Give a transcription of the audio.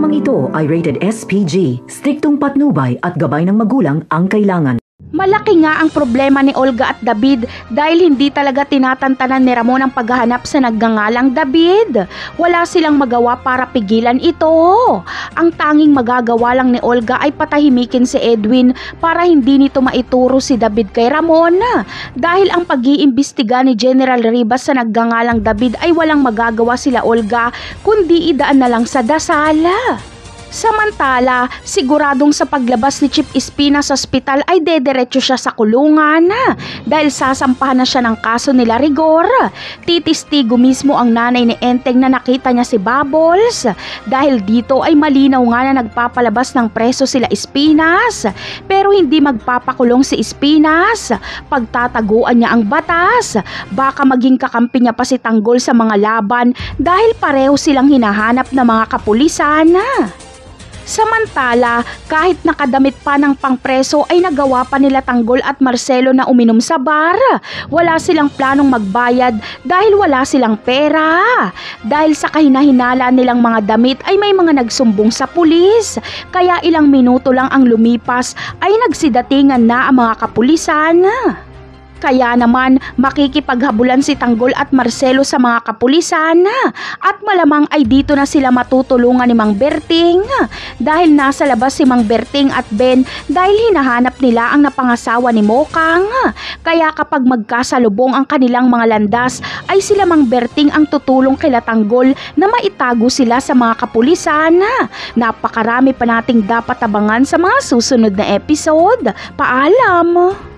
Programang ito ay rated SPG, striktong patnubay at gabay ng magulang ang kailangan. Malaki nga ang problema ni Olga at David dahil hindi talaga tinatantanan ni Ramon ang paghahanap sa nagngangalang David. Wala silang magawa para pigilan ito. Ang tanging magagawa lang ni Olga ay patahimikin si Edwin para hindi nito maituro si David kay Ramon. Dahil ang pag-iimbestiga ni General Ribas sa nagngangalang David ay walang magagawa sila Olga kundi idaan na lang sa dasala. Samantala, siguradong sa paglabas ni Chief Espina sa ospital ay dederecho siya sa kulungan dahil sasampahan na siya ng kaso nila Rigor. Titistigo mismo ang nanay ni Enteng na nakita niya si Bubbles. Dahil dito ay malinaw nga na nagpapalabas ng preso sila Espinas. Pero hindi magpapakulong si Espinas. Pagtataguan niya ang batas. Baka maging kakampi niya pa si Tanggol sa mga laban dahil pareho silang hinahanap ng mga kapulisan. Samantala, kahit nakadamit pa ng pangpreso ay nagawa pa nila Tanggol at Marcelo na uminom sa bar. Wala silang planong magbayad dahil wala silang pera. Dahil sa kahinahinala nilang mga damit ay may mga nagsumbong sa pulis. Kaya ilang minuto lang ang lumipas ay nagsidatingan na ang mga kapulisan. Kaya naman makikipaghabulan si Tanggol at Marcelo sa mga kapulisan at malamang ay dito na sila matutulungan ni Mang Berting dahil nasa labas si Mang Berting at Ben dahil hinahanap nila ang napangasawa ni Mokang. Kaya kapag magkasalubong ang kanilang mga landas ay sila Mang Berting ang tutulong kila Tanggol na maitago sila sa mga kapulisan. Napakarami pa nating dapat abangan sa mga susunod na episode. Paalam!